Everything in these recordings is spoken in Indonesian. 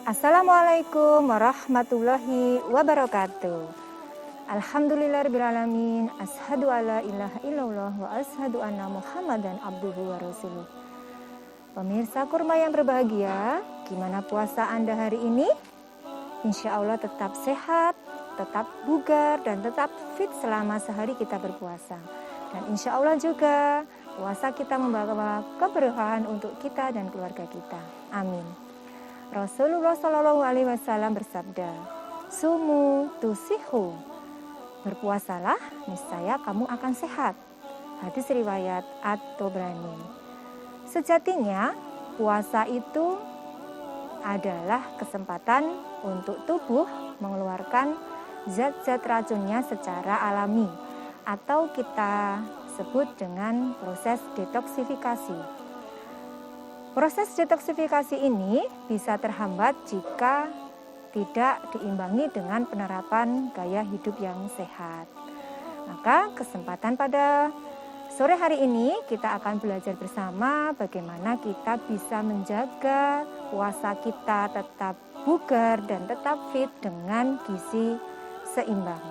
Assalamualaikum warahmatullahi wabarakatuh. Alhamdulillahirrahmanirrahim. Ashadu alla ilaha illallah wa ashadu anna muhammadan abduhu wa rasuluh. Pemirsa kurma yang berbahagia, gimana puasa Anda hari ini? Insya Allah tetap sehat, tetap bugar, dan tetap fit selama sehari kita berpuasa. Dan insya Allah juga puasa kita membawa keberkahan untuk kita dan keluarga kita. Amin. Rasulullah Shallallahu Alaihi Wasallam bersabda, "Sumu tusihu." Berpuasalah, niscaya kamu akan sehat. Hadis riwayat At-Tabrani. Sejatinya, puasa itu adalah kesempatan untuk tubuh mengeluarkan zat-zat racunnya secara alami, atau kita sebut dengan proses detoksifikasi. Proses detoksifikasi ini bisa terhambat jika tidak diimbangi dengan penerapan gaya hidup yang sehat. Maka kesempatan pada sore hari ini kita akan belajar bersama bagaimana kita bisa menjaga puasa kita tetap bugar dan tetap fit dengan gizi seimbang.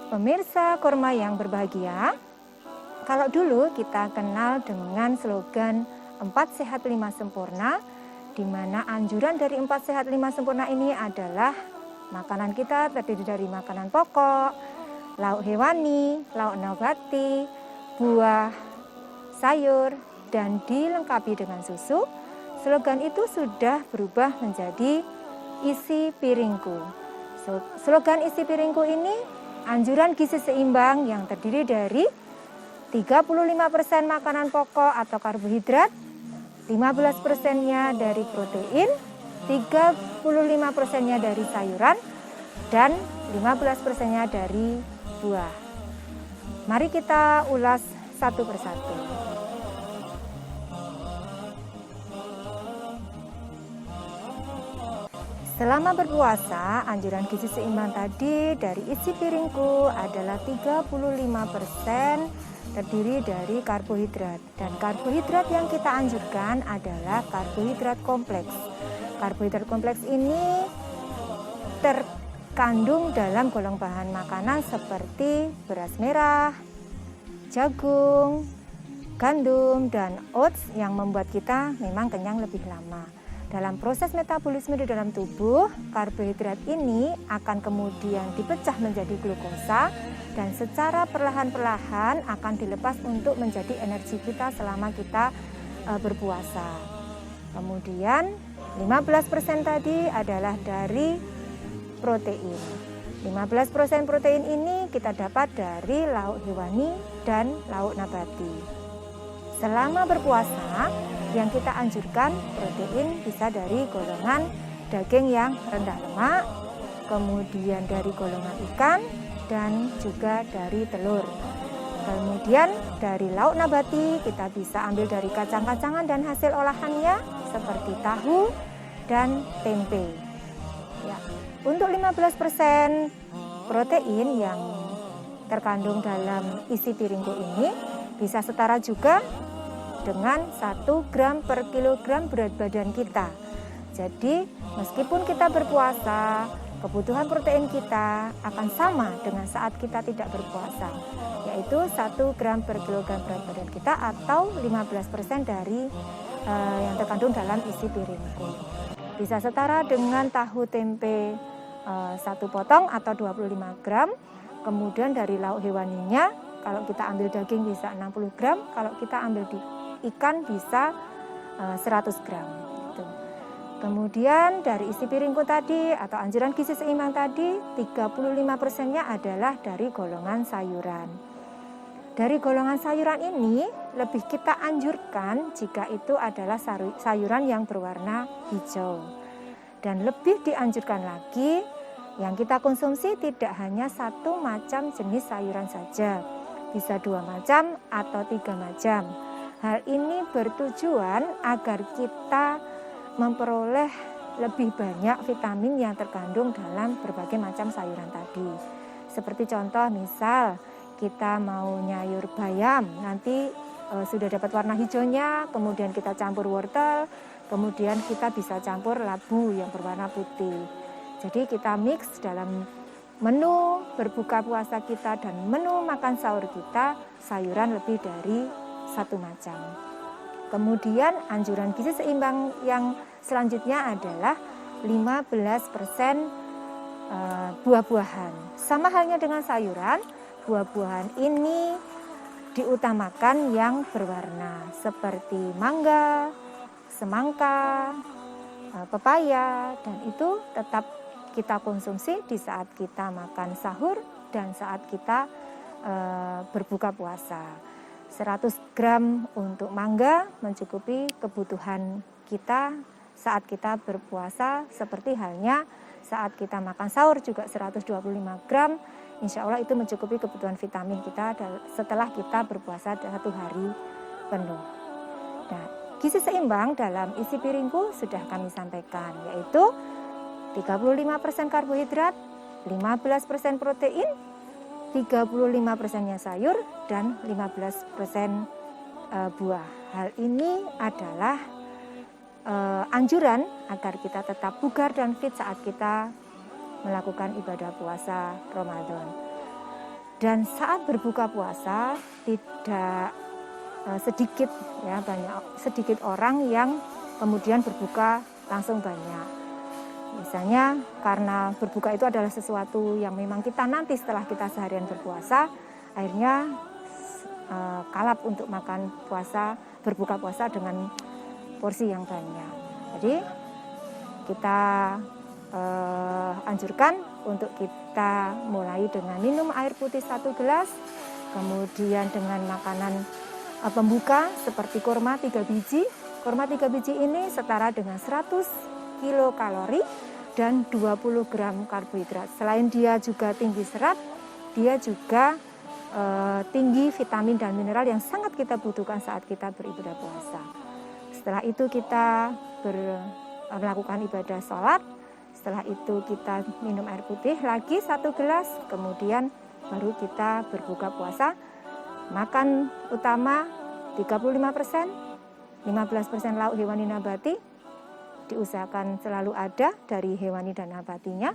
Pemirsa kurma yang berbahagia, kalau dulu kita kenal dengan slogan 4 sehat 5 sempurna, di mana anjuran dari 4 sehat 5 sempurna ini adalah makanan kita terdiri dari makanan pokok, lauk hewani, lauk nabati, buah, sayur, dan dilengkapi dengan susu. Slogan itu sudah berubah menjadi isi piringku. Slogan isi piringku ini anjuran gizi seimbang yang terdiri dari 35% makanan pokok atau karbohidrat, 15%-nya dari protein, 35%-nya dari sayuran, dan 15%-nya dari buah. Mari kita ulas satu persatu. Selama berpuasa, anjuran gizi seimbang tadi dari isi piringku adalah 35% terdiri dari karbohidrat, dan karbohidrat yang kita anjurkan adalah karbohidrat kompleks. Karbohidrat kompleks ini terkandung dalam golongan bahan makanan seperti beras merah, jagung, gandum, dan oats yang membuat kita memang kenyang lebih lama. Dalam proses metabolisme di dalam tubuh, karbohidrat ini akan kemudian dipecah menjadi glukosa dan secara perlahan-perlahan akan dilepas untuk menjadi energi kita selama kita berpuasa. Kemudian 15% tadi adalah dari protein. 15% protein ini kita dapat dari lauk hewani dan lauk nabati. Selama berpuasa, yang kita anjurkan protein bisa dari golongan daging yang rendah lemak, kemudian dari golongan ikan, dan juga dari telur. Kemudian dari lauk nabati kita bisa ambil dari kacang-kacangan dan hasil olahannya seperti tahu dan tempe. Ya. Untuk 15% protein yang terkandung dalam isi piringku ini bisa setara juga dengan 1 gram per kilogram berat badan kita. Jadi meskipun kita berpuasa, kebutuhan protein kita akan sama dengan saat kita tidak berpuasa, yaitu 1 gram per kilogram berat badan kita atau 15% dari yang terkandung dalam isi piringku. Bisa setara dengan tahu tempe 1 potong atau 25 gram. Kemudian dari lauk hewaninya, kalau kita ambil daging bisa 60 gram, kalau kita ambil ikan bisa 100 gram. Gitu. Kemudian dari isi piringku tadi atau anjuran gizi seimbang tadi, 35%-nya adalah dari golongan sayuran. Dari golongan sayuran ini lebih kita anjurkan jika itu adalah sayuran yang berwarna hijau. Dan lebih dianjurkan lagi yang kita konsumsi tidak hanya 1 macam jenis sayuran saja, bisa 2 macam atau 3 macam. Hal ini bertujuan agar kita memperoleh lebih banyak vitamin yang terkandung dalam berbagai macam sayuran tadi. Seperti contoh misal kita mau nyayur bayam, nanti sudah dapat warna hijaunya, kemudian kita campur wortel, Kemudian kita bisa campur labu yang berwarna putih. Jadi kita mix dalam menu berbuka puasa kita dan menu makan sahur kita, sayuran lebih dari 1 macam. Kemudian anjuran gizi seimbang yang selanjutnya adalah 15% buah-buahan. Sama halnya dengan sayuran, buah-buahan ini diutamakan yang berwarna seperti mangga, semangka, pepaya, dan itu tetap kita konsumsi di saat kita makan sahur dan saat kita berbuka puasa. 100 gram untuk mangga mencukupi kebutuhan kita saat kita berpuasa, seperti halnya saat kita makan sahur juga 125 gram, insya Allah itu mencukupi kebutuhan vitamin kita setelah kita berpuasa 1 hari penuh. Nah, gizi seimbang dalam isi piringku sudah kami sampaikan, yaitu 35% karbohidrat, 15% protein, 35%-nya sayur, dan 15% buah. Hal ini adalah anjuran agar kita tetap bugar dan fit saat kita melakukan ibadah puasa Ramadan. Dan saat berbuka puasa tidak sedikit orang yang kemudian berbuka langsung banyak. Misalnya karena berbuka itu adalah sesuatu yang memang kita nanti setelah kita seharian berpuasa, akhirnya kalap untuk makan berbuka puasa dengan porsi yang banyak. Jadi kita anjurkan untuk kita mulai dengan minum air putih 1 gelas, kemudian dengan makanan pembuka seperti kurma 3 biji. Kurma 3 biji ini setara dengan 100 kilokalori dan 20 gram karbohidrat. Selain dia juga tinggi serat, dia juga tinggi vitamin dan mineral yang sangat kita butuhkan saat kita beribadah puasa. Setelah itu kita melakukan ibadah sholat. Setelah itu kita minum air putih lagi 1 gelas, kemudian baru kita berbuka puasa. Makan utama 35%, 15% lauk hewani nabati, diusahakan selalu ada dari hewani dan nabatinya.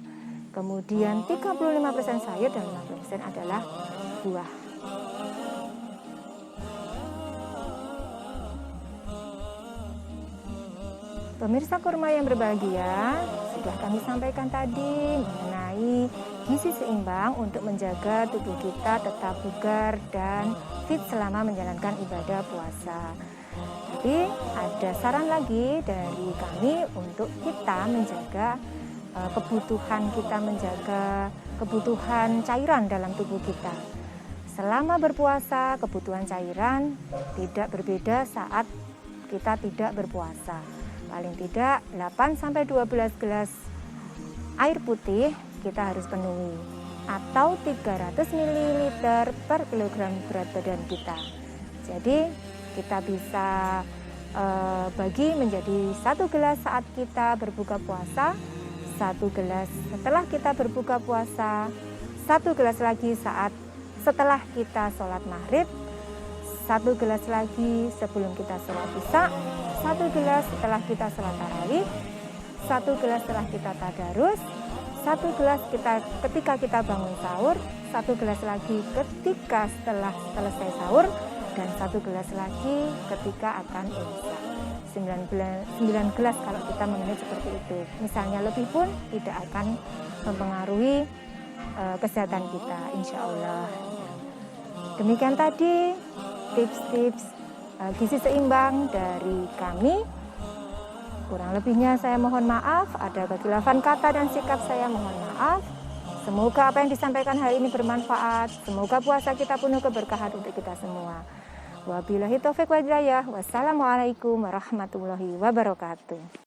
Kemudian 35% sayur dan 15% adalah buah. Pemirsa kurma yang berbahagia, sudah kami sampaikan tadi mengenai gizi seimbang untuk menjaga tubuh kita tetap bugar dan fit selama menjalankan ibadah puasa. Tapi ada saran lagi dari kami untuk kita menjaga kebutuhan cairan dalam tubuh kita. Selama berpuasa, kebutuhan cairan tidak berbeda saat kita tidak berpuasa. Paling tidak 8-12 gelas air putih kita harus penuhi, atau 300 ml per kilogram berat badan kita. Jadi kita bisa bagi menjadi 1 gelas saat kita berbuka puasa, 1 gelas setelah kita berbuka puasa, 1 gelas lagi setelah kita sholat maghrib, 1 gelas lagi sebelum kita sholat isya, 1 gelas setelah kita sholat tarawih, 1 gelas setelah kita tadarus, 1 gelas ketika kita bangun sahur, 1 gelas lagi ketika setelah selesai sahur, dan 1 gelas lagi ketika akan imsak. 9 gelas kalau kita memanage seperti itu. Misalnya lebih pun tidak akan mempengaruhi kesehatan kita, insya Allah. Demikian tadi tips-tips gizi seimbang dari kami. Kurang lebihnya saya mohon maaf, ada kekhilafan kata dan sikap saya mohon maaf. Semoga apa yang disampaikan hari ini bermanfaat. Semoga puasa kita penuh keberkahan untuk kita semua. Wabillahi taufiq wal hidayah. Wassalamualaikum warahmatullahi wabarakatuh.